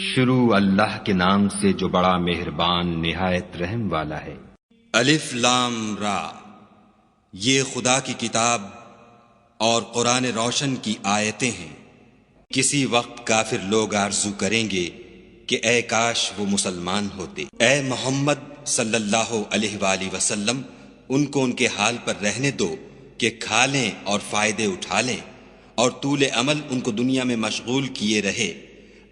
شروع اللہ کے نام سے جو بڑا مہربان نہایت رحم والا ہے۔ الف لام را، یہ خدا کی کتاب اور قرآن روشن کی آیتیں ہیں۔ کسی وقت کافر لوگ آرزو کریں گے کہ اے کاش وہ مسلمان ہوتے۔ اے محمد صلی اللہ علیہ وآلہ وسلم، ان کو ان کے حال پر رہنے دو کہ کھا لیں اور فائدے اٹھا لیں، اور طول عمل ان کو دنیا میں مشغول کیے رہے۔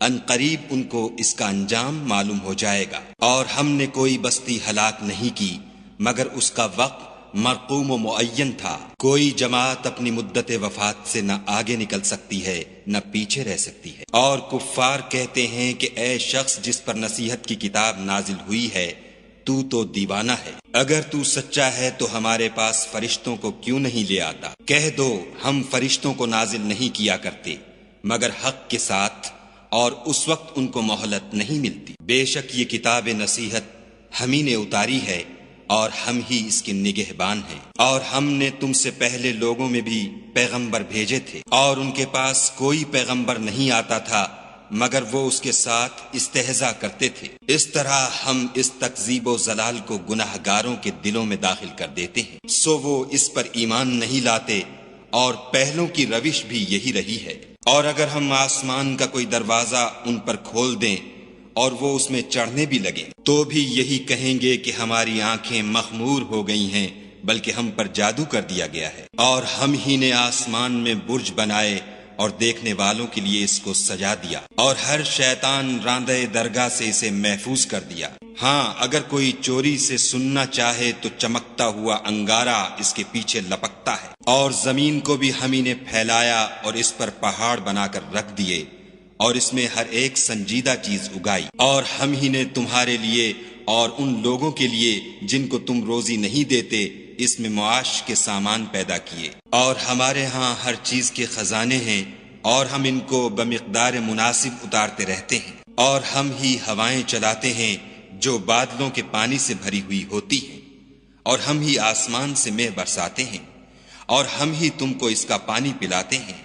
ان قریب ان کو اس کا انجام معلوم ہو جائے گا۔ اور ہم نے کوئی بستی ہلاک نہیں کی مگر اس کا وقت مرقوم و معین تھا۔ کوئی جماعت اپنی مدت وفات سے نہ آگے نکل سکتی ہے نہ پیچھے رہ سکتی ہے۔ اور کفار کہتے ہیں کہ اے شخص جس پر نصیحت کی کتاب نازل ہوئی ہے، تو دیوانہ ہے۔ اگر تو سچا ہے تو ہمارے پاس فرشتوں کو کیوں نہیں لے آتا؟ کہہ دو ہم فرشتوں کو نازل نہیں کیا کرتے مگر حق کے ساتھ، اور اس وقت ان کو مہلت نہیں ملتی۔ بے شک یہ کتاب نصیحت ہم ہی نے اتاری ہے اور ہم ہی اس کے نگہبان ہیں۔ اور ہم نے تم سے پہلے لوگوں میں بھی پیغمبر بھیجے تھے، اور ان کے پاس کوئی پیغمبر نہیں آتا تھا مگر وہ اس کے ساتھ استہزاء کرتے تھے۔ اس طرح ہم اس تکذیب و ضلال کو گناہ گاروں کے دلوں میں داخل کر دیتے ہیں، سو وہ اس پر ایمان نہیں لاتے، اور پہلوں کی روش بھی یہی رہی ہے۔ اور اگر ہم آسمان کا کوئی دروازہ ان پر کھول دیں اور وہ اس میں چڑھنے بھی لگیں تو بھی یہی کہیں گے کہ ہماری آنکھیں مخمور ہو گئی ہیں، بلکہ ہم پر جادو کر دیا گیا ہے۔ اور ہم ہی نے آسمان میں برج بنائے اور دیکھنے والوں کے لیے اس کو سجا دیا، اور ہر شیطان راندہ درگاہ سے اسے محفوظ کر دیا۔ ہاں اگر کوئی چوری سے سننا چاہے تو چمکتا ہوا انگارہ اس کے پیچھے لپکتا ہے۔ اور زمین کو بھی ہم ہی نے پھیلایا اور اس پر پہاڑ بنا کر رکھ دیے، اور اس میں ہر ایک سنجیدہ چیز اگائی۔ اور ہم ہی نے تمہارے لیے اور ان لوگوں کے لیے جن کو تم روزی نہیں دیتے اس میں معاش کے سامان پیدا کیے۔ اور ہمارے ہاں ہر چیز کے خزانے ہیں، اور ہم ان کو بمقدار مناسب اتارتے رہتے ہیں۔ اور ہم ہی ہوائیں چلاتے ہیں جو بادلوں کے پانی سے بھری ہوئی ہوتی ہیں، اور ہم ہی آسمان سے مے برساتے ہیں، اور ہم ہی تم کو اس کا پانی پلاتے ہیں،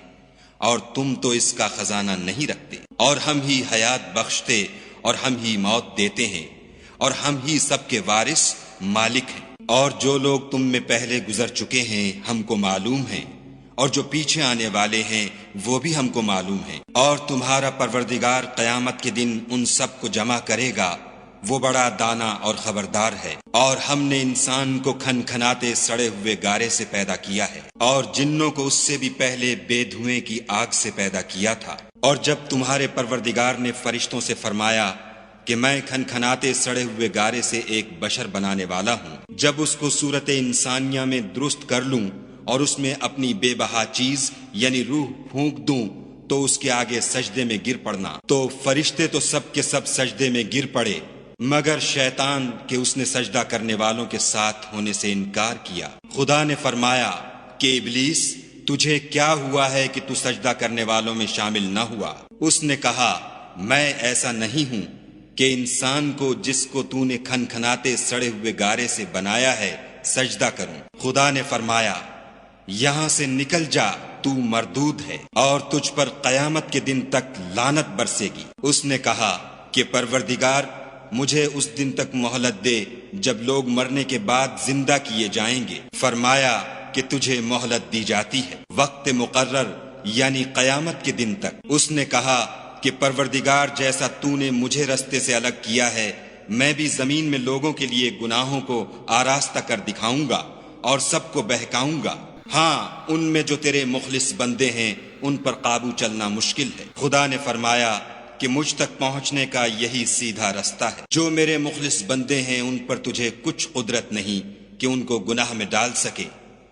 اور تم تو اس کا خزانہ نہیں رکھتے۔ اور ہم ہی حیات بخشتے اور ہم ہی موت دیتے ہیں، اور ہم ہی سب کے وارث مالک ہیں۔ اور جو لوگ تم میں پہلے گزر چکے ہیں ہم کو معلوم ہیں، اور جو پیچھے آنے والے ہیں وہ بھی ہم کو معلوم ہیں۔ اور تمہارا پروردگار قیامت کے دن ان سب کو جمع کرے گا، وہ بڑا دانا اور خبردار ہے۔ اور ہم نے انسان کو کھنکھناتے سڑے ہوئے گارے سے پیدا کیا ہے، اور جنوں کو اس سے بھی پہلے بے دھوئیں کی آگ سے پیدا کیا تھا۔ اور جب تمہارے پروردگار نے فرشتوں سے فرمایا کہ میں کھنکھناتے سڑے ہوئے گارے سے ایک بشر بنانے والا ہوں، جب اس کو صورت انسانیہ میں درست کر لوں اور اس میں اپنی بے بہا چیز یعنی روح پھونک دوں تو اس کے آگے سجدے میں گر پڑنا۔ تو فرشتے تو سب کے سب سجدے میں گر پڑے مگر شیطان کہ اس نے سجدہ کرنے والوں کے ساتھ ہونے سے انکار کیا۔ خدا نے فرمایا کہ ابلیس تجھے کیا ہوا ہے کہ تو سجدہ کرنے والوں میں شامل نہ ہوا؟ اس نے کہا میں ایسا نہیں ہوں کہ انسان کو جس کو تو نے کھنکھناتے سڑے ہوئے گارے سے بنایا ہے سجدہ کروں۔ خدا نے فرمایا یہاں سے نکل جا، تو مردود ہے، اور تجھ پر قیامت کے دن تک لعنت برسے گی۔ اس نے کہا کہ پروردگار مجھے اس دن تک مہلت دے جب لوگ مرنے کے بعد زندہ کیے جائیں گے۔ فرمایا کہ تجھے مہلت دی جاتی ہے وقت مقرر یعنی قیامت کے دن تک۔ اس نے کہا کہ پروردگار جیسا تو نے مجھے رستے سے الگ کیا ہے میں بھی زمین میں لوگوں کے لیے گناہوں کو آراستہ کر دکھاؤں گا اور سب کو بہکاؤں گا۔ ہاں ان میں جو تیرے مخلص بندے ہیں ان پر قابو چلنا مشکل ہے۔ خدا نے فرمایا کہ مجھ تک پہنچنے کا یہی سیدھا رستہ ہے۔ جو میرے مخلص بندے ہیں ان پر تجھے کچھ قدرت نہیں کہ ان کو گناہ میں ڈال سکے،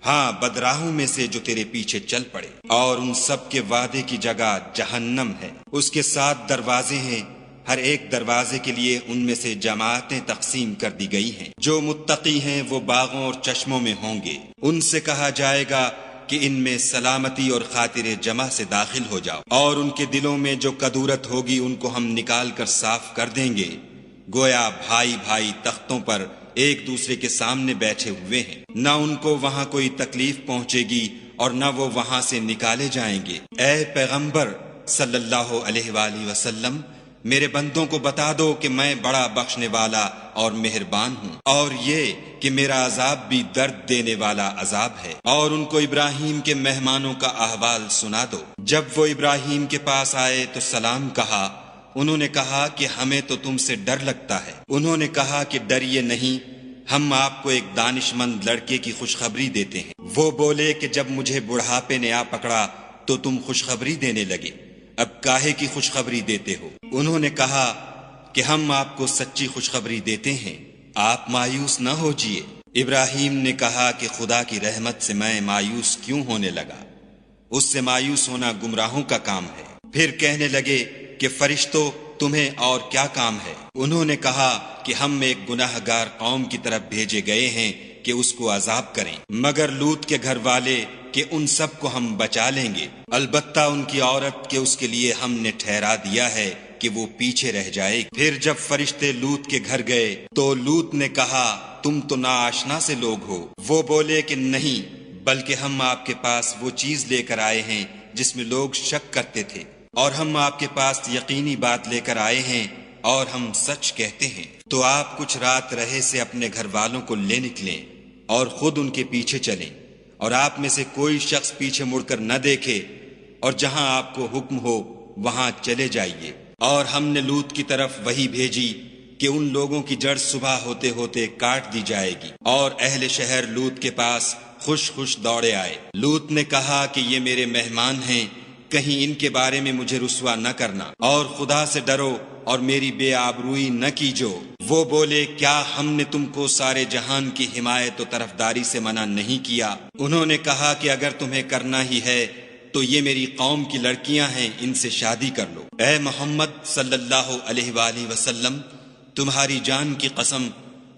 ہاں بدراہوں میں سے جو تیرے پیچھے چل پڑے۔ اور ان سب کے وعدے کی جگہ جہنم ہے، اس کے 7 دروازے ہیں، ہر ایک دروازے کے لیے ان میں سے جماعتیں تقسیم کر دی گئی ہیں۔ جو متقی ہیں وہ باغوں اور چشموں میں ہوں گے، ان سے کہا جائے گا کہ ان میں سلامتی اور خاطر جمع سے داخل ہو جاؤ، اور ان کے دلوں میں جو کدورت ہوگی ان کو ہم نکال کر صاف کر دیں گے، گویا بھائی بھائی تختوں پر ایک دوسرے کے سامنے بیٹھے ہوئے ہیں، نہ ان کو وہاں کوئی تکلیف پہنچے گی اور نہ وہ وہاں سے نکالے جائیں گے۔ اے پیغمبر صلی اللہ علیہ وآلہ وسلم، میرے بندوں کو بتا دو کہ میں بڑا بخشنے والا اور مہربان ہوں، اور یہ کہ میرا عذاب بھی درد دینے والا عذاب ہے۔ اور ان کو ابراہیم کے مہمانوں کا احوال سنا دو۔ جب وہ ابراہیم کے پاس آئے تو سلام کہا۔ انہوں نے کہا کہ ہمیں تو تم سے ڈر لگتا ہے۔ انہوں نے کہا کہ ڈریے نہیں، ہم آپ کو ایک دانش مند لڑکے کی خوشخبری دیتے ہیں۔ وہ بولے کہ جب مجھے بڑھاپے نے آ پکڑا تو تم خوشخبری دینے لگے، اب کاہے کی خوشخبری دیتے ہو؟ انہوں نے کہا کہ ہم آپ کو سچی خوشخبری دیتے ہیں، آپ مایوس نہ ہوجیے۔ ابراہیم نے کہا کہ خدا کی رحمت سے میں مایوس کیوں ہونے لگا؟ اس سے مایوس ہونا گمراہوں کا کام ہے۔ پھر کہنے لگے کہ فرشتوں تمہیں اور کیا کام ہے؟ انہوں نے کہا کہ ہم ایک گناہ گار قوم کی طرف بھیجے گئے ہیں کہ اس کو عذاب کریں، مگر لوط کے گھر والے کہ ان سب کو ہم بچا لیں گے، البتہ ان کی عورت کہ اس کے لیے ہم نے ٹھہرا دیا ہے کہ وہ پیچھے رہ جائے گی۔ پھر جب فرشتے لوط کے گھر گئے تو لوط نے کہا تم تو ناآشنا سے لوگ ہو۔ وہ بولے کہ نہیں، بلکہ ہم آپ کے پاس وہ چیز لے کر آئے ہیں جس میں لوگ شک کرتے تھے، اور ہم آپ کے پاس یقینی بات لے کر آئے ہیں اور ہم سچ کہتے ہیں۔ تو آپ کچھ رات رہے سے اپنے گھر والوں کو لے نکلیں اور خود ان کے پیچھے چلیں، اور آپ میں سے کوئی شخص پیچھے مڑ کر نہ دیکھے، اور جہاں آپ کو حکم ہو وہاں چلے جائیے۔ اور ہم نے لوط کی طرف وحی بھیجی کہ ان لوگوں کی جڑ صبح ہوتے ہوتے کاٹ دی جائے گی، اور اہل شہر لوط کے پاس خوش خوش دوڑے آئے۔ لوط نے کہا کہ یہ میرے مہمان ہیں، کہیں ان کے بارے میں مجھے رسوا نہ کرنا، اور خدا سے ڈرو اور میری بے آبروئی نہ کیجو۔ وہ بولے کیا ہم نے تم کو سارے جہان کی حمایت و طرفداری سے منع نہیں کیا؟ انہوں نے کہا کہ اگر تمہیں کرنا ہی ہے تو یہ میری قوم کی لڑکیاں ہیں، ان سے شادی کر لو۔ اے محمد صلی اللہ علیہ وآلہ وسلم، تمہاری جان کی قسم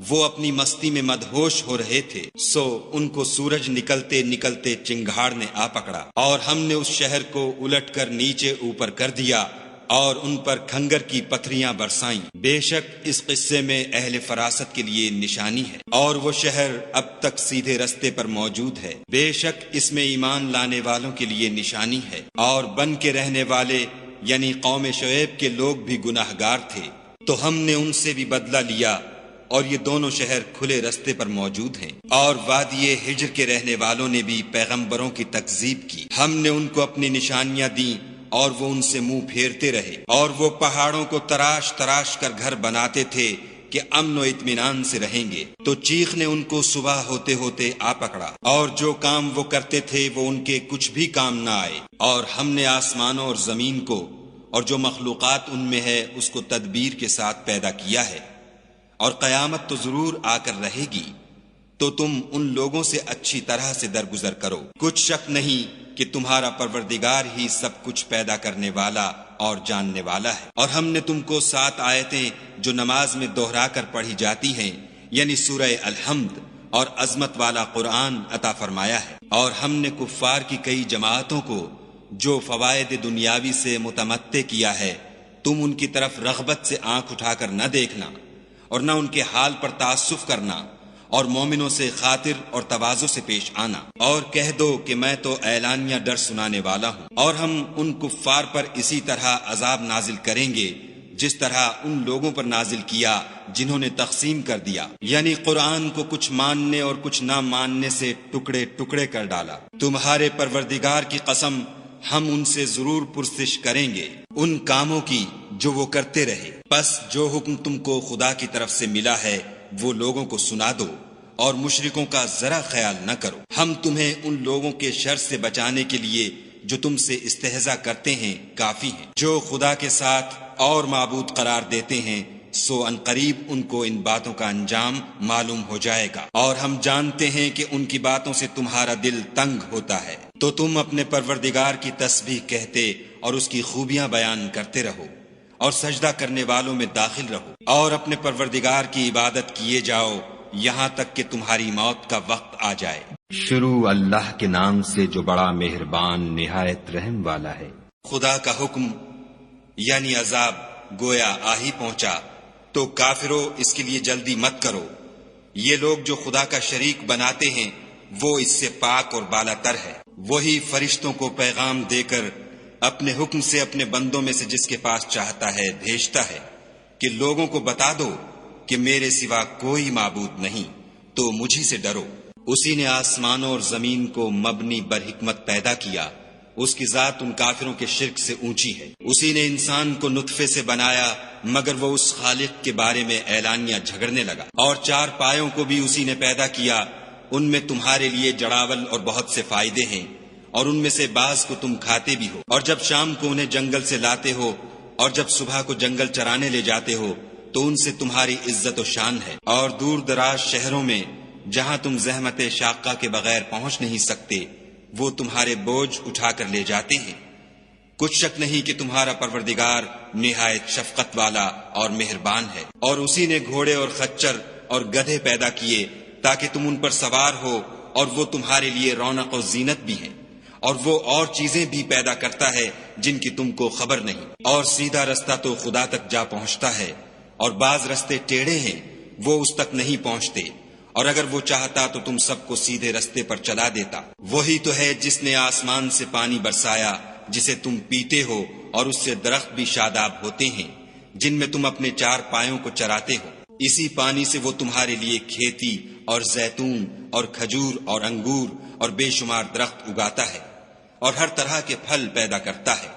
وہ اپنی مستی میں مدہوش ہو رہے تھے، سو ان کو سورج نکلتے نکلتے چنگھاڑ نے آ پکڑا، اور ہم نے اس شہر کو الٹ کر نیچے اوپر کر دیا اور ان پر کھنگر کی پتھریاں برسائیں۔ بے شک اس قصے میں اہل فراست کے لیے نشانی ہے، اور وہ شہر اب تک سیدھے رستے پر موجود ہے۔ بے شک اس میں ایمان لانے والوں کے لیے نشانی ہے، اور بن کے رہنے والے یعنی قوم شعیب کے لوگ بھی گناہ گار تھے، تو ہم نے ان سے بھی بدلہ لیا، اور یہ دونوں شہر کھلے رستے پر موجود ہیں۔ اور وادی ہجر کے رہنے والوں نے بھی پیغمبروں کی تکذیب کی، ہم نے ان کو اپنی نشانیاں دیں اور وہ ان سے منہ پھیرتے رہے، اور وہ پہاڑوں کو تراش تراش کر گھر بناتے تھے کہ امن و اطمینان سے رہیں گے، تو چیخ نے ان کو صبح ہوتے ہوتے آ پکڑا، اور جو کام وہ کرتے تھے وہ ان کے کچھ بھی کام نہ آئے۔ اور ہم نے آسمانوں اور زمین کو اور جو مخلوقات ان میں ہے اس کو تدبیر کے ساتھ پیدا کیا ہے، اور قیامت تو ضرور آ کر رہے گی، تو تم ان لوگوں سے اچھی طرح سے درگزر کرو۔ کچھ شک نہیں کہ تمہارا پروردگار ہی سب کچھ پیدا کرنے والا اور جاننے والا ہے۔ اور ہم نے تم کو 7 آیتیں جو نماز میں دہرا کر پڑھی جاتی ہیں، یعنی سورہ الحمد اور عظمت والا قرآن عطا فرمایا ہے، اور ہم نے کفار کی کئی جماعتوں کو جو فوائد دنیاوی سے متمتع کیا ہے، تم ان کی طرف رغبت سے آنکھ اٹھا کر نہ دیکھنا، اور نہ ان کے حال پر تعسف کرنا، اور مومنوں سے خاطر اور تواضع سے پیش آنا، اور کہہ دو کہ میں تو اعلانیہ ڈر سنانے والا ہوں، اور ہم ان کفار پر اسی طرح عذاب نازل کریں گے جس طرح ان لوگوں پر نازل کیا جنہوں نے تقسیم کر دیا، یعنی قرآن کو کچھ ماننے اور کچھ نہ ماننے سے ٹکڑے ٹکڑے کر ڈالا۔ تمہارے پروردگار کی قسم ہم ان سے ضرور پرسش کریں گے ان کاموں کی جو وہ کرتے رہے، پس جو حکم تم کو خدا کی طرف سے ملا ہے وہ لوگوں کو سنا دو، اور مشرکوں کا ذرا خیال نہ کرو۔ ہم تمہیں ان لوگوں کے شر سے بچانے کے لیے جو تم سے استہزاء کرتے ہیں کافی ہیں، جو خدا کے ساتھ اور معبود قرار دیتے ہیں، سو ان قریب ان کو ان باتوں کا انجام معلوم ہو جائے گا، اور ہم جانتے ہیں کہ ان کی باتوں سے تمہارا دل تنگ ہوتا ہے، تو تم اپنے پروردگار کی تسبیح کہتے اور اس کی خوبیاں بیان کرتے رہو، اور سجدہ کرنے والوں میں داخل رہو، اور اپنے پروردگار کی عبادت کیے جاؤ یہاں تک کہ تمہاری موت کا وقت آ جائے۔ شروع اللہ کے نام سے جو بڑا مہربان نہایت رحم والا ہے۔ خدا کا حکم یعنی عذاب گویا آ ہی پہنچا، تو کافرو اس کے لیے جلدی مت کرو۔ یہ لوگ جو خدا کا شریک بناتے ہیں وہ اس سے پاک اور بالا تر ہے۔ وہی فرشتوں کو پیغام دے کر اپنے حکم سے اپنے بندوں میں سے جس کے پاس چاہتا ہے بھیجتا ہے کہ لوگوں کو بتا دو کہ میرے سوا کوئی معبود نہیں، تو مجھی سے ڈرو۔ اسی نے آسمانوں اور زمین کو مبنی بر حکمت پیدا کیا، اس کی ذات ان کافروں کے شرک سے اونچی ہے۔ اسی نے انسان کو نطفے سے بنایا مگر وہ اس خالق کے بارے میں اعلانیہ جھگڑنے لگا، اور چار پایوں کو بھی اسی نے پیدا کیا، ان میں تمہارے لیے جڑاول اور بہت سے فائدے ہیں، اور ان میں سے بعض کو تم کھاتے بھی ہو، اور جب شام کو انہیں جنگل سے لاتے ہو اور جب صبح کو جنگل چرانے لے جاتے ہو تو ان سے تمہاری عزت و شان ہے۔ اور دور دراز شہروں میں جہاں تم زحمت شاقہ کے بغیر پہنچ نہیں سکتے وہ تمہارے بوجھ اٹھا کر لے جاتے ہیں۔ کچھ شک نہیں کہ تمہارا پروردگار نہایت شفقت والا اور مہربان ہے۔ اور اسی نے گھوڑے اور خچر اور گدھے پیدا کیے تاکہ تم ان پر سوار ہو، اور وہ تمہارے لیے رونق و زینت بھی ہیں، اور وہ اور چیزیں بھی پیدا کرتا ہے جن کی تم کو خبر نہیں۔ اور سیدھا رستہ تو خدا تک جا پہنچتا ہے، اور بعض رستے ٹیڑھے ہیں وہ اس تک نہیں پہنچتے، اور اگر وہ چاہتا تو تم سب کو سیدھے رستے پر چلا دیتا۔ وہی تو ہے جس نے آسمان سے پانی برسایا جسے تم پیتے ہو، اور اس سے درخت بھی شاداب ہوتے ہیں جن میں تم اپنے چار پایوں کو چراتے ہو۔ اسی پانی سے وہ تمہارے لیے کھیتی اور زیتون اور کھجور اور انگور اور بے شمار درخت اگاتا ہے، اور ہر طرح کے پھل پیدا کرتا ہے۔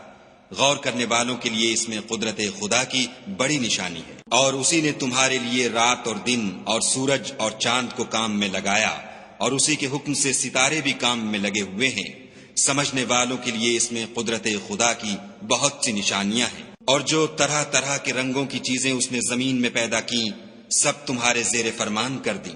غور کرنے والوں کے لیے اس میں قدرت خدا کی بڑی نشانی ہے۔ اور اسی نے تمہارے لیے رات اور دن اور سورج اور چاند کو کام میں لگایا، اور اسی کے حکم سے ستارے بھی کام میں لگے ہوئے ہیں۔ سمجھنے والوں کے لیے اس میں قدرت خدا کی بہت سی نشانیاں ہیں۔ اور جو طرح طرح کے رنگوں کی چیزیں اس نے زمین میں پیدا کی سب تمہارے زیر فرمان کر دیں۔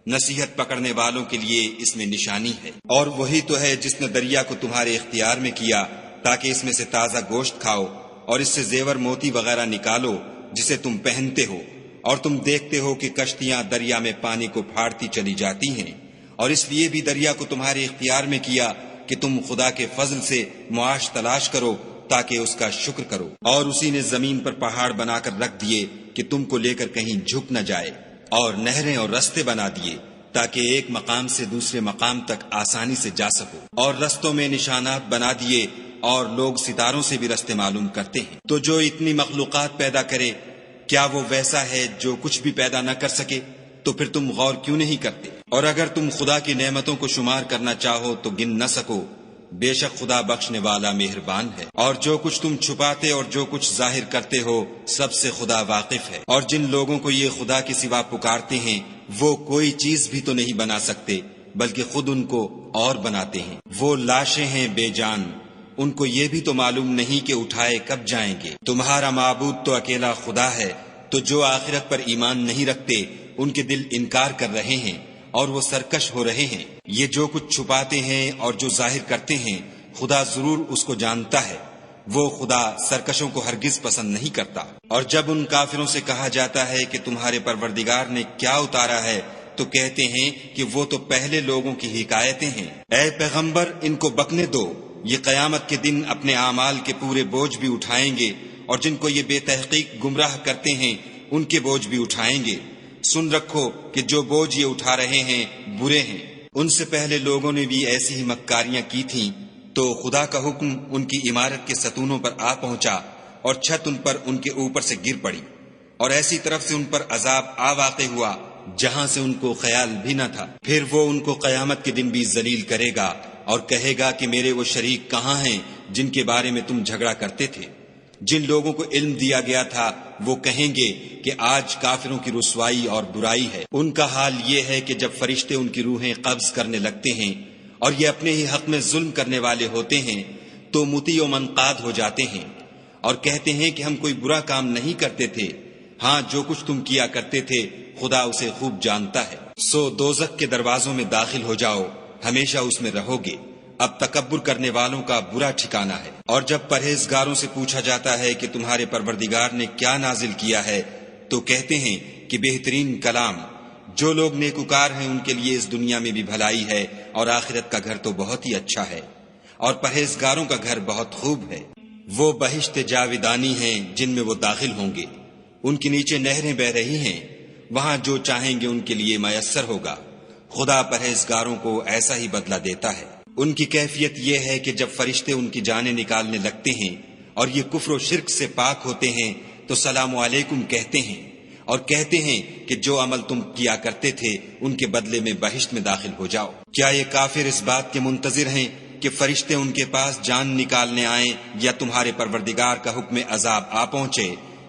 نصیحت پکڑنے والوں کے لیے اس میں نشانی ہے۔ اور وہی تو ہے جس نے دریا کو تمہارے اختیار میں کیا تاکہ اس میں سے تازہ گوشت کھاؤ اور اس سے زیور موتی وغیرہ نکالو جسے تم پہنتے ہو، اور تم دیکھتے ہو کہ کشتیاں دریا میں پانی کو پھاڑتی چلی جاتی ہیں، اور اس لیے بھی دریا کو تمہارے اختیار میں کیا کہ تم خدا کے فضل سے معاش تلاش کرو تاکہ اس کا شکر کرو۔ اور اسی نے زمین پر پہاڑ بنا کر رکھ دیے کہ تم کو لے کر کہیں جھک نہ جائے، اور نہریں اور رستے بنا دیے تاکہ ایک مقام سے دوسرے مقام تک آسانی سے جا سکو، اور رستوں میں نشانات بنا دیے، اور لوگ ستاروں سے بھی رستے معلوم کرتے ہیں۔ تو جو اتنی مخلوقات پیدا کرے کیا وہ ویسا ہے جو کچھ بھی پیدا نہ کر سکے؟ تو پھر تم غور کیوں نہیں کرتے؟ اور اگر تم خدا کی نعمتوں کو شمار کرنا چاہو تو گن نہ سکو، بے شک خدا بخشنے والا مہربان ہے۔ اور جو کچھ تم چھپاتے اور جو کچھ ظاہر کرتے ہو سب سے خدا واقف ہے۔ اور جن لوگوں کو یہ خدا کے سوا پکارتے ہیں وہ کوئی چیز بھی تو نہیں بنا سکتے بلکہ خود ان کو اور بناتے ہیں۔ وہ لاشیں ہیں بے جان، ان کو یہ بھی تو معلوم نہیں کہ اٹھائے کب جائیں گے۔ تمہارا معبود تو اکیلا خدا ہے، تو جو آخرت پر ایمان نہیں رکھتے ان کے دل انکار کر رہے ہیں اور وہ سرکش ہو رہے ہیں۔ یہ جو کچھ چھپاتے ہیں اور جو ظاہر کرتے ہیں خدا ضرور اس کو جانتا ہے، وہ خدا سرکشوں کو ہرگز پسند نہیں کرتا۔ اور جب ان کافروں سے کہا جاتا ہے کہ تمہارے پروردگار نے کیا اتارا ہے تو کہتے ہیں کہ وہ تو پہلے لوگوں کی حکایتیں ہیں۔ اے پیغمبر ان کو بکنے دو، یہ قیامت کے دن اپنے اعمال کے پورے بوجھ بھی اٹھائیں گے، اور جن کو یہ بے تحقیق گمراہ کرتے ہیں ان کے بوجھ بھی اٹھائیں گے۔ سن رکھو کہ جو بوجھ یہ اٹھا رہے ہیں برے ہیں۔ ان سے پہلے لوگوں نے بھی ایسی ہی مکاریاں کی تھیں، تو خدا کا حکم ان کی عمارت کے ستونوں پر آ پہنچا اور چھت ان پر ان کے اوپر سے گر پڑی، اور ایسی طرف سے ان پر عذاب آ واقع ہوا جہاں سے ان کو خیال بھی نہ تھا۔ پھر وہ ان کو قیامت کے دن بھی ذلیل کرے گا اور کہے گا کہ میرے وہ شریک کہاں ہیں جن کے بارے میں تم جھگڑا کرتے تھے؟ جن لوگوں کو علم دیا گیا تھا وہ کہیں گے کہ آج کافروں کی رسوائی اور برائی ہے۔ ان کا حال یہ ہے کہ جب فرشتے ان کی روحیں قبض کرنے لگتے ہیں اور یہ اپنے ہی حق میں ظلم کرنے والے ہوتے ہیں تو مطیع و منقاد ہو جاتے ہیں اور کہتے ہیں کہ ہم کوئی برا کام نہیں کرتے تھے، ہاں جو کچھ تم کیا کرتے تھے خدا اسے خوب جانتا ہے۔ سو دوزخ کے دروازوں میں داخل ہو جاؤ، ہمیشہ اس میں رہو گے، اب تکبر کرنے والوں کا برا ٹھکانہ ہے۔ اور جب پرہیزگاروں سے پوچھا جاتا ہے کہ تمہارے پروردگار نے کیا نازل کیا ہے تو کہتے ہیں کہ بہترین کلام۔ جو لوگ نیکوکار ہیں ان کے لیے اس دنیا میں بھی بھلائی ہے اور آخرت کا گھر تو بہت ہی اچھا ہے، اور پرہیزگاروں کا گھر بہت خوب ہے۔ وہ بہشت جاودانی ہیں جن میں وہ داخل ہوں گے، ان کے نیچے نہریں بہ رہی ہیں، وہاں جو چاہیں گے ان کے لیے میسر ہوگا۔ خدا پرہیزگاروں کو ایسا ہی بدلہ دیتا ہے۔ ان کی کیفیت یہ ہے کہ جب فرشتے ان کی جانیں نکالنے لگتے ہیں اور یہ کفر و شرک سے پاک ہوتے ہیں تو سلام علیکم کہتے ہیں اور کہتے ہیں کہ جو عمل تم کیا کرتے تھے ان کے بدلے میں بہشت میں داخل ہو جاؤ۔ کیا یہ کافر اس بات کے منتظر ہیں کہ فرشتے ان کے پاس جان نکالنے آئیں یا تمہارے پروردگار کا حکم عذاب آ پہنچے؟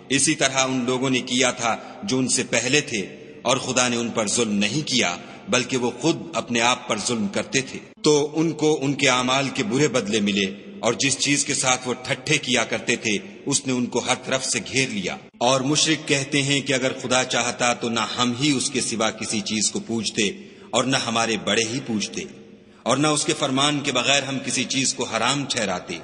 اسی طرح ان لوگوں نے کیا تھا جو ان سے پہلے تھے، اور خدا نے ان پر ظلم نہیں کیا بلکہ وہ خود اپنے آپ پر ظلم کرتے تھے۔ تو ان کو ان کے اعمال کے برے بدلے ملے، اور جس چیز کے ساتھ وہ ٹھٹھے کیا کرتے تھے اس نے ان کو ہر طرف سے گھیر لیا۔ اور مشرک کہتے ہیں کہ اگر خدا چاہتا تو نہ ہم ہی اس کے سوا کسی چیز کو پوجتے اور نہ ہمارے بڑے ہی پوجتے، اور نہ اس کے فرمان کے بغیر ہم کسی چیز کو حرام ٹھہراتے۔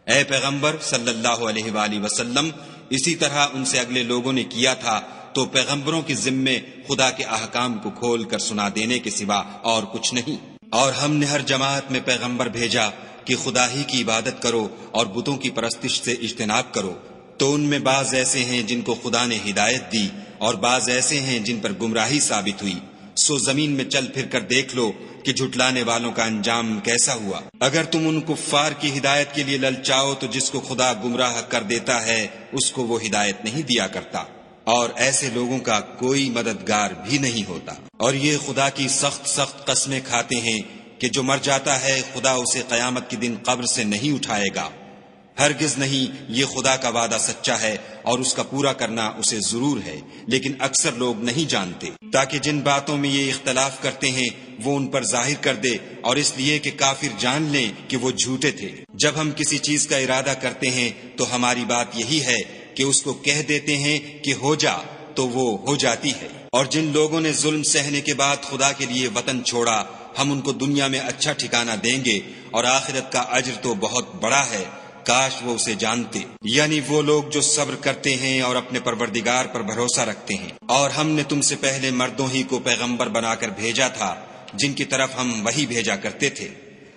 اے پیغمبر صلی اللہ علیہ وآلہ وسلم، اسی طرح ان سے اگلے لوگوں نے کیا تھا، تو پیغمبروں کے ذمے خدا کے احکام کو کھول کر سنا دینے کے سوا اور کچھ نہیں۔ اور ہم نے ہر جماعت میں پیغمبر بھیجا کہ خدا ہی کی عبادت کرو اور بتوں کی پرستش سے اجتناب کرو، تو ان میں بعض ایسے ہیں جن کو خدا نے ہدایت دی اور بعض ایسے ہیں جن پر گمراہی ثابت ہوئی۔ سو زمین میں چل پھر کر دیکھ لو کہ جھٹلانے والوں کا انجام کیسا ہوا۔ اگر تم ان کفار کی ہدایت کے لیے للچاؤ تو جس کو خدا گمراہ کر دیتا ہے اس کو وہ ہدایت نہیں دیا کرتا، اور ایسے لوگوں کا کوئی مددگار بھی نہیں ہوتا۔ اور یہ خدا کی سخت سخت قسمیں کھاتے ہیں کہ جو مر جاتا ہے خدا اسے قیامت کے دن قبر سے نہیں اٹھائے گا۔ ہرگز نہیں، یہ خدا کا وعدہ سچا ہے اور اس کا پورا کرنا اسے ضرور ہے، لیکن اکثر لوگ نہیں جانتے، تاکہ جن باتوں میں یہ اختلاف کرتے ہیں وہ ان پر ظاہر کر دے، اور اس لیے کہ کافر جان لیں کہ وہ جھوٹے تھے۔ جب ہم کسی چیز کا ارادہ کرتے ہیں تو ہماری بات یہی ہے کہ اس کو کہہ دیتے ہیں کہ ہو جا، تو وہ ہو جاتی ہے۔ اور جن لوگوں نے ظلم سہنے کے بعد خدا کے لیے وطن چھوڑا، ہم ان کو دنیا میں اچھا ٹھکانہ دیں گے، اور آخرت کا اجر تو بہت بڑا ہے، کاش وہ اسے جانتے۔ یعنی وہ لوگ جو صبر کرتے ہیں اور اپنے پروردگار پر بھروسہ رکھتے ہیں۔ اور ہم نے تم سے پہلے مردوں ہی کو پیغمبر بنا کر بھیجا تھا جن کی طرف ہم وحی بھیجا کرتے تھے۔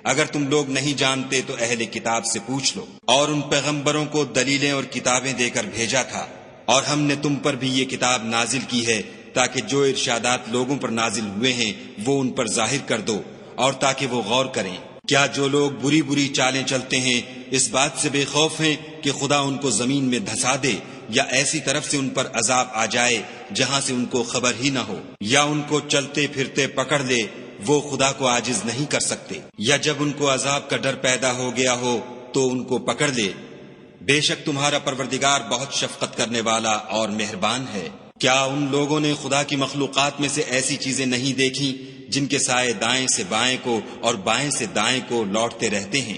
اگر تم لوگ نہیں جانتے تو اہل کتاب سے پوچھ لو۔ اور ان پیغمبروں کو دلیلیں اور کتابیں دے کر بھیجا تھا، اور ہم نے تم پر بھی یہ کتاب نازل کی ہے تاکہ جو ارشادات لوگوں پر نازل ہوئے ہیں وہ ان پر ظاہر کر دو، اور تاکہ وہ غور کریں۔ کیا جو لوگ بری بری چالیں چلتے ہیں اس بات سے بے خوف ہیں کہ خدا ان کو زمین میں دھسا دے، یا ایسی طرف سے ان پر عذاب آ جائے جہاں سے ان کو خبر ہی نہ ہو، یا ان کو چلتے پھرتے پکڑ لے، وہ خدا کو عاجز نہیں کر سکتے، یا جب ان کو عذاب کا ڈر پیدا ہو گیا ہو تو ان کو پکڑ لے۔ بے شک تمہارا پروردگار بہت شفقت کرنے والا اور مہربان ہے۔ کیا ان لوگوں نے خدا کی مخلوقات میں سے ایسی چیزیں نہیں دیکھی جن کے سائے دائیں سے بائیں کو اور بائیں سے دائیں کو لوٹتے رہتے ہیں،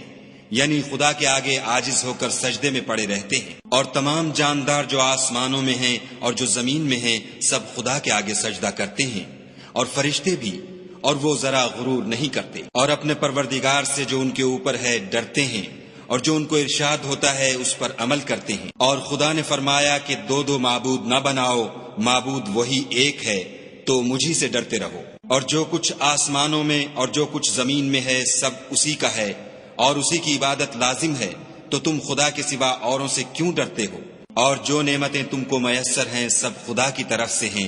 یعنی خدا کے آگے عاجز ہو کر سجدے میں پڑے رہتے ہیں؟ اور تمام جاندار جو آسمانوں میں ہیں اور جو زمین میں ہیں سب خدا کے آگے سجدہ کرتے ہیں، اور فرشتے بھی، اور وہ ذرا غرور نہیں کرتے، اور اپنے پروردگار سے جو ان کے اوپر ہے ڈرتے ہیں، اور جو ان کو ارشاد ہوتا ہے اس پر عمل کرتے ہیں۔ اور خدا نے فرمایا کہ دو دو معبود نہ بناؤ، معبود وہی ایک ہے، تو مجھی سے ڈرتے رہو۔ اور جو کچھ آسمانوں میں اور جو کچھ زمین میں ہے سب اسی کا ہے، اور اسی کی عبادت لازم ہے، تو تم خدا کے سوا اوروں سے کیوں ڈرتے ہو؟ اور جو نعمتیں تم کو میسر ہیں سب خدا کی طرف سے ہیں۔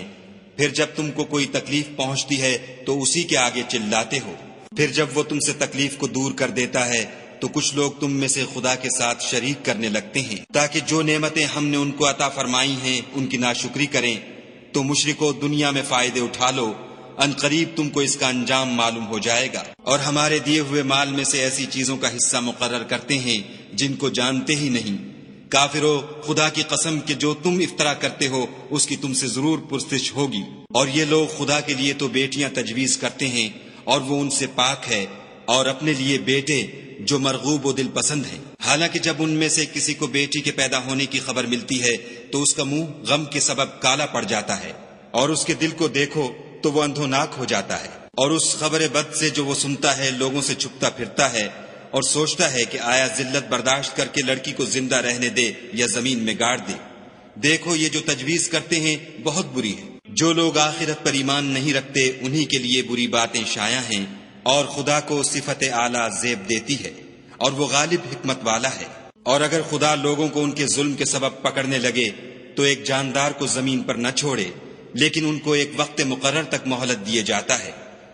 پھر جب تم کو کوئی تکلیف پہنچتی ہے تو اسی کے آگے چلاتے ہو، پھر جب وہ تم سے تکلیف کو دور کر دیتا ہے تو کچھ لوگ تم میں سے خدا کے ساتھ شریک کرنے لگتے ہیں تاکہ جو نعمتیں ہم نے ان کو عطا فرمائی ہیں ان کی ناشکری کریں۔ تو مشرکو دنیا میں فائدے اٹھا لو، ان قریب تم کو اس کا انجام معلوم ہو جائے گا۔ اور ہمارے دیے ہوئے مال میں سے ایسی چیزوں کا حصہ مقرر کرتے ہیں جن کو جانتے ہی نہیں۔ کافرو، خدا کی قسم کہ جو تم افطرا کرتے ہو اس کی تم سے ضرور پرسش ہوگی۔ اور یہ لوگ خدا کے لیے تو بیٹیاں تجویز کرتے ہیں اور وہ ان سے پاک ہے، اور اپنے لیے بیٹے جو مرغوب و دل پسند ہیں۔ حالانکہ جب ان میں سے کسی کو بیٹی کے پیدا ہونے کی خبر ملتی ہے تو اس کا منہ غم کے سبب کالا پڑ جاتا ہے، اور اس کے دل کو دیکھو تو وہ اندھوناک ہو جاتا ہے، اور اس خبر بد سے جو وہ سنتا ہے لوگوں سے چھپتا پھرتا ہے، اور سوچتا ہے کہ آیا ذلت برداشت کر کے لڑکی کو زندہ رہنے دے یا زمین میں گاڑ دے۔ دیکھو یہ جو تجویز کرتے ہیں بہت بری ہے۔ جو لوگ آخرت پر ایمان نہیں رکھتے انہی کے لیے بری باتیں شائع ہیں، اور خدا کو صفت اعلیٰ زیب دیتی ہے، اور وہ غالب حکمت والا ہے۔ اور اگر خدا لوگوں کو ان کے ظلم کے سبب پکڑنے لگے تو ایک جاندار کو زمین پر نہ چھوڑے، لیکن ان کو ایک وقت مقرر تک مہلت دیے جاتا ہے۔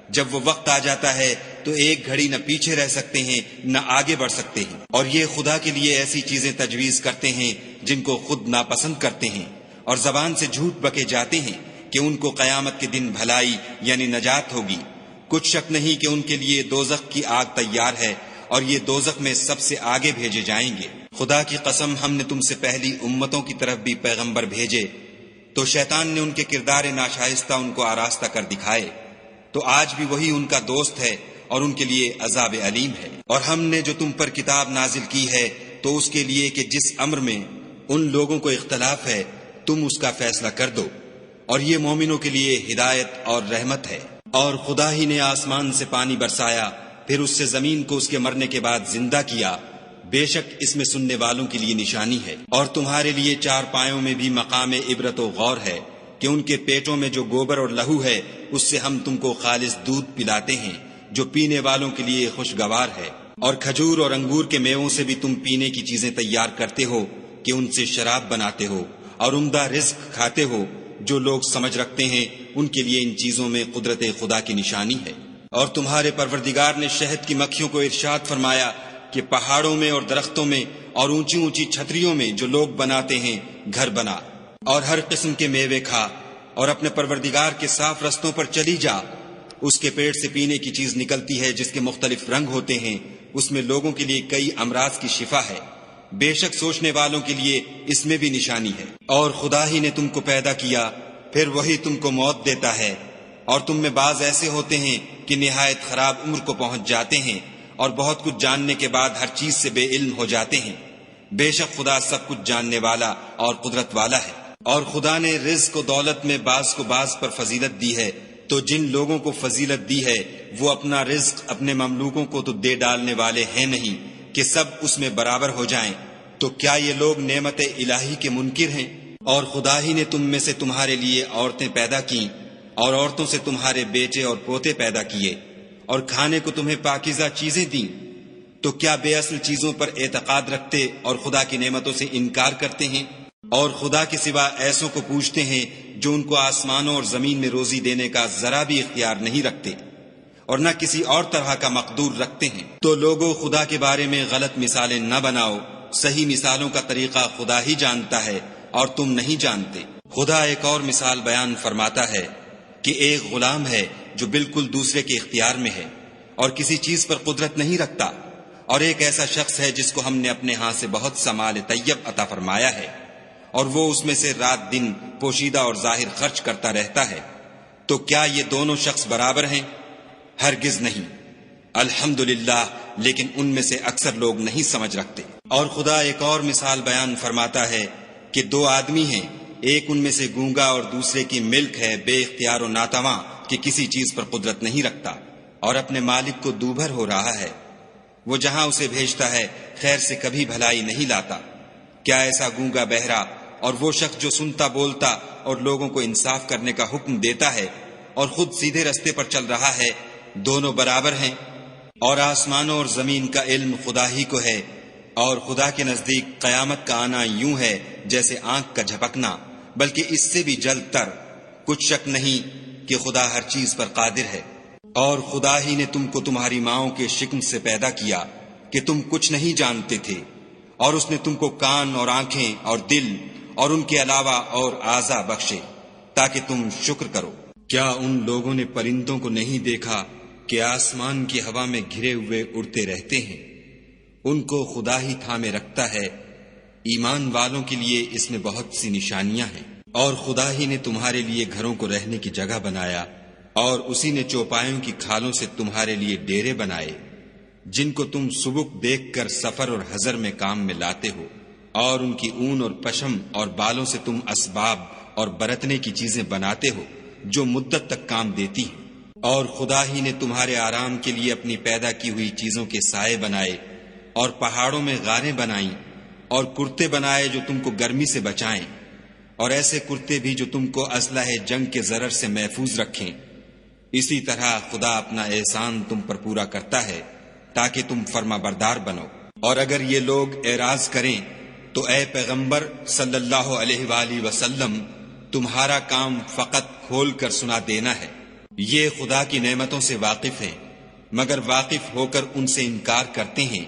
جب وہ وقت آ جاتا ہے تو ایک گھڑی نہ پیچھے رہ سکتے ہیں نہ آگے بڑھ سکتے ہیں، اور یہ خدا کے لیے ایسی چیزیں تجویز کرتے ہیں جن کو خود ناپسند کرتے ہیں، اور زبان سے جھوٹ بکے جاتے ہیں کہ ان کو قیامت کے دن بھلائی یعنی نجات ہوگی۔ کچھ شک نہیں کہ ان کے لیے دوزخ کی آگ تیار ہے، اور یہ دوزخ میں سب سے آگے بھیجے جائیں گے۔ خدا کی قسم، ہم نے تم سے پہلی امتوں کی طرف بھی پیغمبر بھیجے، تو شیطان نے ان کے کردار ناشائستہ ان کو آراستہ کر دکھائے، تو آج بھی وہی ان کا دوست ہے اور ان کے لیے عذاب علیم ہے۔ اور ہم نے جو تم پر کتاب نازل کی ہے تو اس کے لیے کہ جس امر میں ان لوگوں کو اختلاف ہے تم اس کا فیصلہ کر دو، اور یہ مومنوں کے لیے ہدایت اور رحمت ہے۔ اور خدا ہی نے آسمان سے پانی برسایا، پھر اس سے زمین کو اس کے مرنے کے بعد زندہ کیا، بے شک اس میں سننے والوں کے لیے نشانی ہے۔ اور تمہارے لیے چار پایوں میں بھی مقام عبرت و غور ہے کہ ان کے پیٹوں میں جو گوبر اور لہو ہے اس سے ہم تم کو خالص دودھ پلاتے ہیں جو پینے والوں کے لیے خوشگوار ہے، اور کھجور اور انگور کے میووں سے بھی تم پینے کی چیزیں تیار کرتے ہو کہ ان سے شراب بناتے ہو، اور عمدہ رزق کھاتے ہو۔ جو لوگ سمجھ رکھتے ہیں ان کے لیے ان چیزوں میں قدرت خدا کی نشانی ہے۔ اور تمہارے پروردگار نے شہد کی مکھیوں کو ارشاد فرمایا کہ پہاڑوں میں اور درختوں میں اور اونچی اونچی چھتریوں میں جو لوگ بناتے ہیں گھر بنا، اور ہر قسم کے میوے کھا، اور اپنے پروردگار کے صاف رستوں پر چلی جا۔ اس کے پیٹ سے پینے کی چیز نکلتی ہے جس کے مختلف رنگ ہوتے ہیں، اس میں لوگوں کے لیے کئی امراض کی شفا ہے، بے شک سوچنے والوں کے لیے اس میں بھی نشانی ہے۔ اور خدا ہی نے تم کو پیدا کیا، پھر وہی تم کو موت دیتا ہے، اور تم میں بعض ایسے ہوتے ہیں کہ نہایت خراب عمر کو پہنچ جاتے ہیں، اور بہت کچھ جاننے کے بعد ہر چیز سے بے علم ہو جاتے ہیں۔ بے شک خدا سب کچھ جاننے والا اور قدرت والا ہے۔ اور خدا نے رزق و دولت میں بعض کو بعض پر فضیلت دی ہے، تو جن لوگوں کو فضیلت دی ہے وہ اپنا رزق اپنے مملوکوں کو تو دے ڈالنے والے ہیں نہیں کہ سب اس میں برابر ہو جائیں، تو کیا یہ لوگ نعمت الہی کے منکر ہیں؟ اور خدا ہی نے تم میں سے تمہارے لیے عورتیں پیدا کیں، اور عورتوں سے تمہارے بیٹے اور پوتے پیدا کیے، اور کھانے کو تمہیں پاکیزہ چیزیں دیں، تو کیا بے اصل چیزوں پر اعتقاد رکھتے اور خدا کی نعمتوں سے انکار کرتے ہیں؟ اور خدا کے سوا ایسوں کو پوچھتے ہیں جو ان کو آسمانوں اور زمین میں روزی دینے کا ذرا بھی اختیار نہیں رکھتے اور نہ کسی اور طرح کا مقدور رکھتے ہیں۔ تو لوگوں خدا کے بارے میں غلط مثالیں نہ بناؤ، صحیح مثالوں کا طریقہ خدا ہی جانتا ہے اور تم نہیں جانتے۔ خدا ایک اور مثال بیان فرماتا ہے کہ ایک غلام ہے جو بالکل دوسرے کے اختیار میں ہے اور کسی چیز پر قدرت نہیں رکھتا، اور ایک ایسا شخص ہے جس کو ہم نے اپنے ہاں سے بہت سا مال طیب عطا فرمایا ہے، اور وہ اس میں سے رات دن پوشیدہ اور ظاہر خرچ کرتا رہتا ہے۔ تو کیا یہ دونوں شخص برابر ہیں؟ ہرگز نہیں۔ الحمدللہ، لیکن ان میں سے اکثر لوگ نہیں سمجھ رکھتے۔ اور خدا ایک اور مثال بیان فرماتا ہے کہ دو آدمی ہیں، ایک ان میں سے گونگا اور دوسرے کی ملک ہے، بے اختیار و ناتواں کہ کسی چیز پر قدرت نہیں رکھتا اور اپنے مالک کو دوبھر ہو رہا ہے۔ وہ جہاں اسے بھیجتا ہے خیر سے کبھی بھلائی نہیں لاتا۔ کیا ایسا گونگا بہرا اور وہ شخص جو سنتا بولتا اور لوگوں کو انصاف کرنے کا حکم دیتا ہے اور خود سیدھے رستے پر چل رہا ہے، دونوں برابر ہیں؟ اور آسمانوں اور زمین کا علم خدا ہی کو ہے، اور خدا کے نزدیک قیامت کا آنا یوں ہے جیسے آنکھ کا جھپکنا، بلکہ اس سے بھی جلد تر۔ کچھ شک نہیں کہ خدا ہر چیز پر قادر ہے۔ اور خدا ہی نے تم کو تمہاری ماؤں کے شکم سے پیدا کیا کہ تم کچھ نہیں جانتے تھے، اور اس نے تم کو کان اور آنکھیں اور دل اور ان کے علاوہ اور اعضاء بخشے تاکہ تم شکر کرو۔ کیا ان لوگوں نے پرندوں کو نہیں دیکھا کہ آسمان کی ہوا میں گھرے ہوئے اڑتے رہتے ہیں؟ ان کو خدا ہی تھامے رکھتا ہے۔ ایمان والوں کے لیے اس میں بہت سی نشانیاں ہیں۔ اور خدا ہی نے تمہارے لیے گھروں کو رہنے کی جگہ بنایا، اور اسی نے چوپایوں کی کھالوں سے تمہارے لیے ڈیرے بنائے جن کو تم سبک دیکھ کر سفر اور حضر میں کام میں لاتے ہو، اور ان کی اون اور پشم اور بالوں سے تم اسباب اور برتنے کی چیزیں بناتے ہو جو مدت تک کام دیتی ہیں۔ اور خدا ہی نے تمہارے آرام کے لیے اپنی پیدا کی ہوئی چیزوں کے سائے بنائے، اور پہاڑوں میں غاریں بنائیں، اور کرتے بنائے جو تم کو گرمی سے بچائیں، اور ایسے کرتے بھی جو تم کو اسلحہ جنگ کے ضرر سے محفوظ رکھیں۔ اسی طرح خدا اپنا احسان تم پر پورا کرتا ہے تاکہ تم فرما بردار بنو۔ اور اگر یہ لوگ اعراض کریں تو اے پیغمبر صلی اللہ علیہ وآلہ وسلم، تمہارا کام فقط کھول کر سنا دینا ہے۔ یہ خدا کی نعمتوں سے واقف ہیں، مگر واقف ہو کر ان سے انکار کرتے ہیں،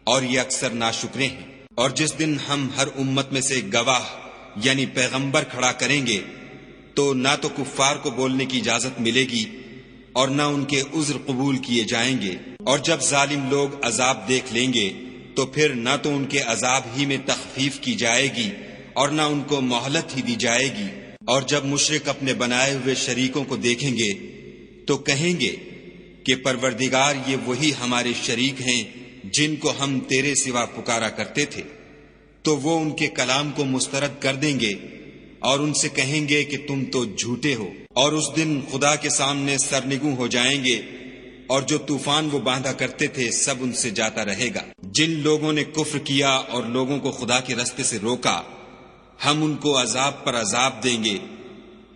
اور یہ اکثر ناشکرے ہیں۔ اور جس دن ہم ہر امت میں سے گواہ یعنی پیغمبر کھڑا کریں گے تو نہ تو کفار کو بولنے کی اجازت ملے گی اور نہ ان کے عذر قبول کیے جائیں گے، اور جب ظالم لوگ عذاب دیکھ لیں گے تو پھر نہ تو ان کے عذاب ہی میں تخفیف کی جائے گی اور نہ ان کو مہلت ہی دی جائے گی۔ اور جب مشرک اپنے بنائے ہوئے شریکوں کو دیکھیں گے تو کہیں گے کہ پروردگار یہ وہی ہمارے شریک ہیں جن کو ہم تیرے سوا پکارا کرتے تھے، تو وہ ان کے کلام کو مسترد کر دیں گے اور ان سے کہیں گے کہ تم تو جھوٹے ہو، اور اس دن خدا کے سامنے سرنگوں ہو جائیں گے، اور جو طوفان وہ باندھا کرتے تھے سب ان سے جاتا رہے گا۔ جن لوگوں نے کفر کیا اور لوگوں کو خدا کے رستے سے روکا، ہم ان کو عذاب پر عذاب دیں گے،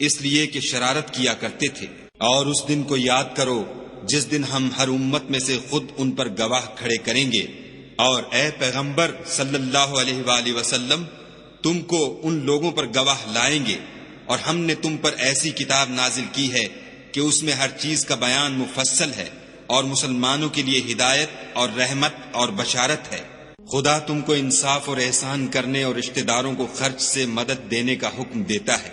اس لیے کہ شرارت کیا کرتے تھے۔ اور اس دن کو یاد کرو جس دن ہم ہر امت میں سے خود ان پر گواہ کھڑے کریں گے، اور اے پیغمبر صلی اللہ علیہ وآلہ وسلم، تم کو ان لوگوں پر گواہ لائیں گے، اور ہم نے تم پر ایسی کتاب نازل کی ہے کہ اس میں ہر چیز کا بیان مفصل ہے، اور مسلمانوں کے لیے ہدایت اور رحمت اور بشارت ہے۔ خدا تم کو انصاف اور احسان کرنے اور رشتہ داروں کو خرچ سے مدد دینے کا حکم دیتا ہے،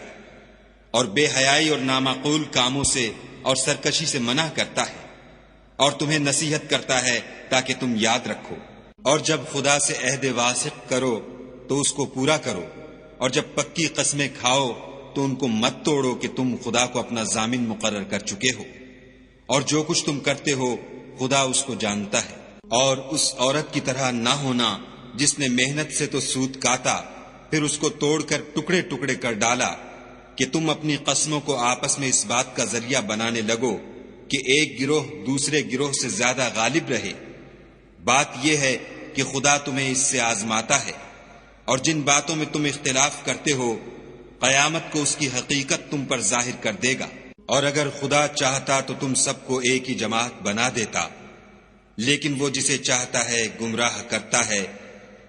اور بے حیائی اور نامعقول کاموں سے اور سرکشی سے منع کرتا ہے، اور تمہیں نصیحت کرتا ہے تاکہ تم یاد رکھو۔ اور جب خدا سے عہد واثق کرو تو اس کو پورا کرو، اور جب پکی قسمیں کھاؤ تو ان کو مت توڑو کہ تم خدا کو اپنا ضامن مقرر کر چکے ہو، اور جو کچھ تم کرتے ہو خدا اس کو جانتا ہے۔ اور اس عورت کی طرح نہ ہونا جس نے محنت سے تو سود کاتا پھر اس کو توڑ کر ٹکڑے ٹکڑے کر ڈالا، کہ تم اپنی قسموں کو آپس میں اس بات کا ذریعہ بنانے لگو کہ ایک گروہ دوسرے گروہ سے زیادہ غالب رہے۔ بات یہ ہے کہ خدا تمہیں اس سے آزماتا ہے، اور جن باتوں میں تم اختلاف کرتے ہو قیامت کو اس کی حقیقت تم پر ظاہر کر دے گا۔ اور اگر خدا چاہتا تو تم سب کو ایک ہی جماعت بنا دیتا، لیکن وہ جسے چاہتا ہے گمراہ کرتا ہے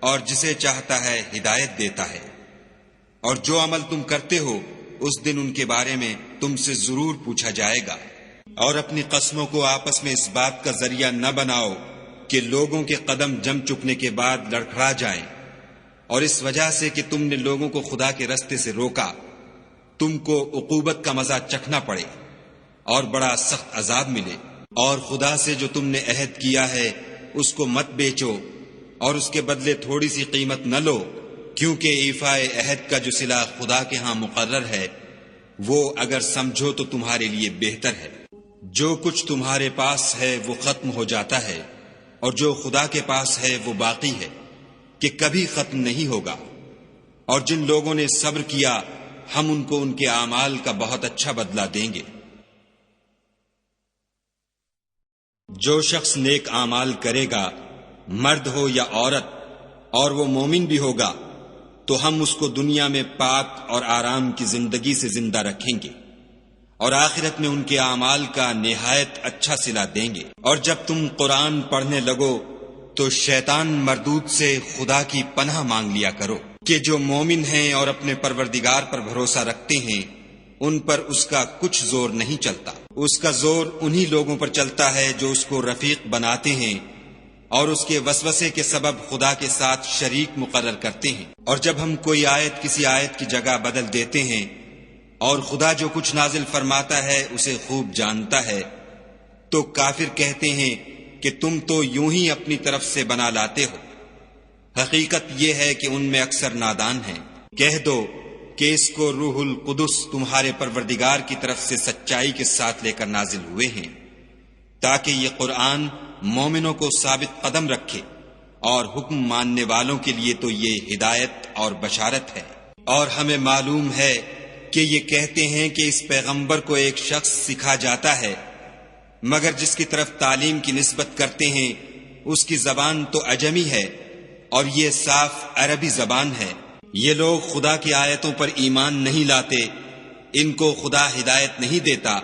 اور جسے چاہتا ہے ہدایت دیتا ہے۔ اور جو عمل تم کرتے ہو اس دن ان کے بارے میں تم سے ضرور پوچھا جائے گا۔ اور اپنی قسموں کو آپس میں اس بات کا ذریعہ نہ بناؤ کہ لوگوں کے قدم جم چکنے کے بعد لڑکھڑا جائیں، اور اس وجہ سے کہ تم نے لوگوں کو خدا کے رستے سے روکا تم کو عقوبت کا مزہ چکھنا پڑے اور بڑا سخت عذاب ملے۔ اور خدا سے جو تم نے عہد کیا ہے اس کو مت بیچو، اور اس کے بدلے تھوڑی سی قیمت نہ لو، کیونکہ ایفائے عہد کا جو صلہ خدا کے ہاں مقرر ہے وہ اگر سمجھو تو تمہارے لیے بہتر ہے۔ جو کچھ تمہارے پاس ہے وہ ختم ہو جاتا ہے، اور جو خدا کے پاس ہے وہ باقی ہے کہ کبھی ختم نہیں ہوگا۔ اور جن لوگوں نے صبر کیا ہم ان کو ان کے اعمال کا بہت اچھا بدلہ دیں گے۔ جو شخص نیک اعمال کرے گا مرد ہو یا عورت اور وہ مومن بھی ہوگا تو ہم اس کو دنیا میں پاک اور آرام کی زندگی سے زندہ رکھیں گے، اور آخرت میں ان کے اعمال کا نہایت اچھا صلہ دیں گے۔ اور جب تم قرآن پڑھنے لگو تو شیطان مردود سے خدا کی پناہ مانگ لیا کرو کہ جو مومن ہیں اور اپنے پروردگار پر بھروسہ رکھتے ہیں ان پر اس کا کچھ زور نہیں چلتا۔ اس کا زور انہی لوگوں پر چلتا ہے جو اس کو رفیق بناتے ہیں اور اس کے وسوسے کے سبب خدا کے ساتھ شریک مقرر کرتے ہیں۔ اور جب ہم کوئی آیت کسی آیت کی جگہ بدل دیتے ہیں اور خدا جو کچھ نازل فرماتا ہے اسے خوب جانتا ہے، تو کافر کہتے ہیں کہ تم تو یوں ہی اپنی طرف سے بنا لاتے ہو۔ حقیقت یہ ہے کہ ان میں اکثر نادان ہیں۔ کہہ دو کہ اس کو روح القدس تمہارے پروردگار کی طرف سے سچائی کے ساتھ لے کر نازل ہوئے ہیں، تاکہ یہ قرآن مومنوں کو ثابت قدم رکھے، اور حکم ماننے والوں کے لیے تو یہ ہدایت اور بشارت ہے۔ اور ہمیں معلوم ہے کہ یہ کہتے ہیں کہ اس پیغمبر کو ایک شخص سکھا جاتا ہے، مگر جس کی طرف تعلیم کی نسبت کرتے ہیں اس کی زبان تو عجمی ہے اور یہ صاف عربی زبان ہے۔ یہ لوگ خدا کی آیتوں پر ایمان نہیں لاتے، ان کو خدا ہدایت نہیں دیتا،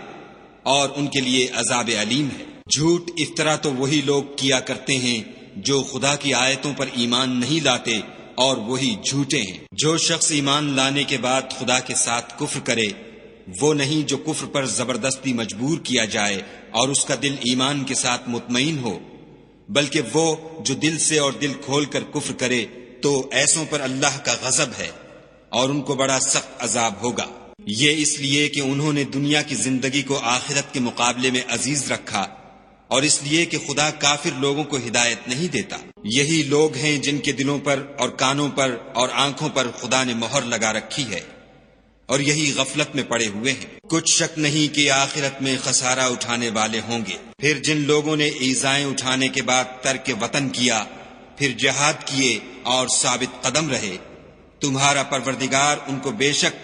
اور ان کے لیے عذاب علیم ہے۔ جھوٹ افطرا تو وہی لوگ کیا کرتے ہیں جو خدا کی آیتوں پر ایمان نہیں لاتے اور وہی جھوٹے ہیں۔ جو شخص ایمان لانے کے بعد خدا کے ساتھ کفر کرے وہ نہیں جو کفر پر زبردستی مجبور کیا جائے اور اس کا دل ایمان کے ساتھ مطمئن ہو، بلکہ وہ جو دل سے اور دل کھول کر کفر کرے تو ایسوں پر اللہ کا غضب ہے اور ان کو بڑا سخت عذاب ہوگا۔ یہ اس لیے کہ انہوں نے دنیا کی زندگی کو آخرت کے مقابلے میں عزیز رکھا، اور اس لیے کہ خدا کافر لوگوں کو ہدایت نہیں دیتا۔ یہی لوگ ہیں جن کے دلوں پر اور کانوں پر اور آنکھوں پر خدا نے مہر لگا رکھی ہے، اور یہی غفلت میں پڑے ہوئے ہیں۔ کچھ شک نہیں کہ آخرت میں خسارہ اٹھانے والے ہوں گے۔ پھر جن لوگوں نے ایذائیں اٹھانے کے بعد ترک وطن کیا، پھر جہاد کیے اور ثابت قدم رہے، تمہارا پروردگار ان کو بے شک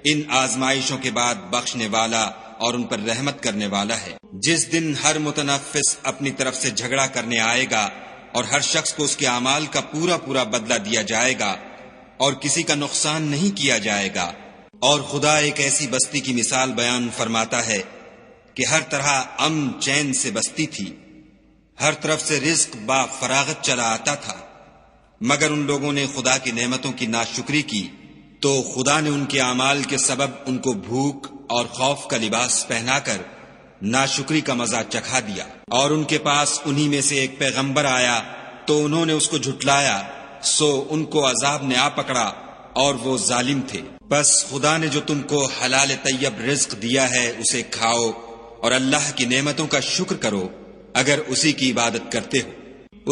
ان آزمائشوں کے بعد بخشنے والا اور ان پر رحمت کرنے والا ہے۔ جس دن ہر متنفس اپنی طرف سے جھگڑا کرنے آئے گا اور ہر شخص کو اس کے اعمال کا پورا پورا بدلہ دیا جائے گا اور کسی کا نقصان نہیں کیا جائے گا۔ اور خدا ایک ایسی بستی کی مثال بیان فرماتا ہے کہ ہر طرح امن چین سے بستی تھی، ہر طرف سے رزق با فراغت چلا آتا تھا، مگر ان لوگوں نے خدا کی نعمتوں کی ناشکری کی تو خدا نے ان کے اعمال کے سبب ان کو بھوک اور خوف کا لباس پہنا کر ناشکری کا مزہ چکھا دیا۔ اور ان کے پاس انہی میں سے ایک پیغمبر آیا تو انہوں نے اس کو جھٹلایا، سو ان کو عذاب نے آ پکڑا اور وہ ظالم تھے۔ بس خدا نے جو تم کو حلال طیب رزق دیا ہے اسے کھاؤ اور اللہ کی نعمتوں کا شکر کرو اگر اسی کی عبادت کرتے ہو۔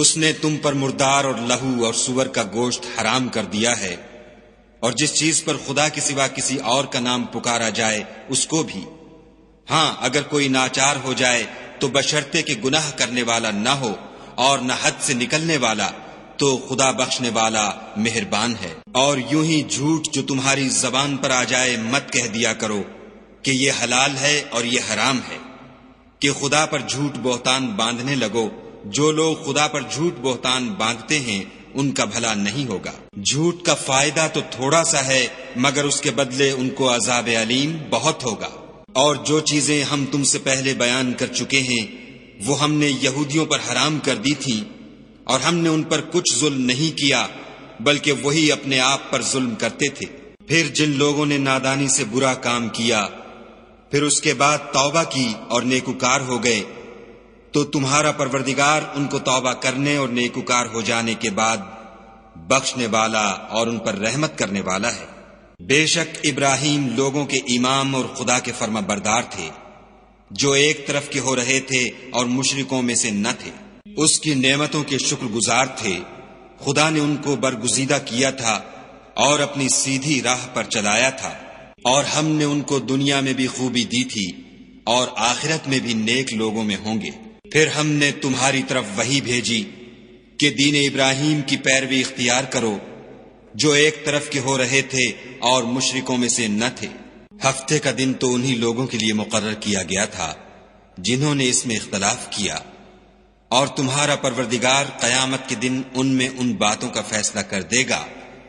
اس نے تم پر مردار اور لہو اور سور کا گوشت حرام کر دیا ہے، اور جس چیز پر خدا کے سوا کسی اور کا نام پکارا جائے اس کو بھی۔ ہاں اگر کوئی ناچار ہو جائے تو بشرطے کہ گناہ کرنے والا نہ ہو اور نہ حد سے نکلنے والا، تو خدا بخشنے والا مہربان ہے۔ اور یوں ہی جھوٹ جو تمہاری زبان پر آ جائے مت کہہ دیا کرو کہ یہ حلال ہے اور یہ حرام ہے، کہ خدا پر جھوٹ بہتان باندھنے لگو۔ جو لوگ خدا پر جھوٹ بہتان باندھتے ہیں ان کا بھلا نہیں ہوگا۔ جھوٹ کا فائدہ تو تھوڑا سا ہے مگر اس کے بدلے ان کو عذاب علیم بہت ہوگا۔ اور جو چیزیں ہم تم سے پہلے بیان کر چکے ہیں وہ ہم نے یہودیوں پر حرام کر دی تھی، اور ہم نے ان پر کچھ ظلم نہیں کیا بلکہ وہی اپنے آپ پر ظلم کرتے تھے۔ پھر جن لوگوں نے نادانی سے برا کام کیا پھر اس کے بعد توبہ کی اور نیکوکار ہو گئے تو تمہارا پروردگار ان کو توبہ کرنے اور نیکوکار ہو جانے کے بعد بخشنے والا اور ان پر رحمت کرنے والا ہے۔ بے شک ابراہیم لوگوں کے امام اور خدا کے فرما بردار تھے، جو ایک طرف کے ہو رہے تھے اور مشرکوں میں سے نہ تھے۔ اس کی نعمتوں کے شکر گزار تھے۔ خدا نے ان کو برگزیدہ کیا تھا اور اپنی سیدھی راہ پر چلایا تھا، اور ہم نے ان کو دنیا میں بھی خوبی دی تھی اور آخرت میں بھی نیک لوگوں میں ہوں گے۔ پھر ہم نے تمہاری طرف وحی بھیجی کہ دین ابراہیم کی پیروی اختیار کرو، جو ایک طرف کے ہو رہے تھے اور مشرکوں میں سے نہ تھے۔ ہفتے کا دن تو انہی لوگوں کے لیے مقرر کیا گیا تھا جنہوں نے اس میں اختلاف کیا، اور تمہارا پروردگار قیامت کے دن ان میں ان باتوں کا فیصلہ کر دے گا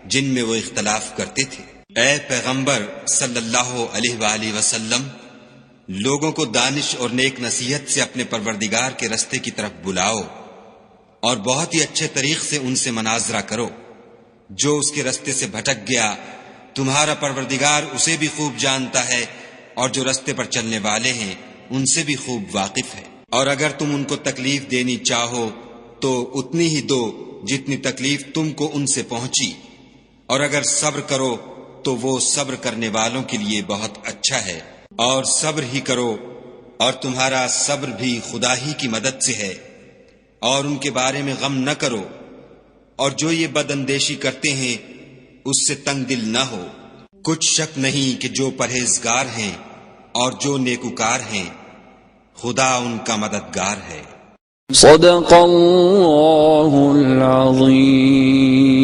جن میں وہ اختلاف کرتے تھے۔ اے پیغمبر صلی اللہ علیہ وآلہ وسلم، لوگوں کو دانش اور نیک نصیحت سے اپنے پروردگار کے رستے کی طرف بلاؤ، اور بہت ہی اچھے طریق سے ان سے مناظرہ کرو۔ جو اس کے رستے سے بھٹک گیا تمہارا پروردگار اسے بھی خوب جانتا ہے، اور جو رستے پر چلنے والے ہیں ان سے بھی خوب واقف ہے۔ اور اگر تم ان کو تکلیف دینی چاہو تو اتنی ہی دو جتنی تکلیف تم کو ان سے پہنچی، اور اگر صبر کرو تو وہ صبر کرنے والوں کے لیے بہت اچھا ہے۔ اور صبر ہی کرو، اور تمہارا صبر بھی خدا ہی کی مدد سے ہے، اور ان کے بارے میں غم نہ کرو، اور جو یہ بد اندیشی کرتے ہیں اس سے تنگ دل نہ ہو۔ کچھ شک نہیں کہ جو پرہیزگار ہیں اور جو نیکوکار ہیں خدا ان کا مددگار ہے۔ صدق اللہ العظیم۔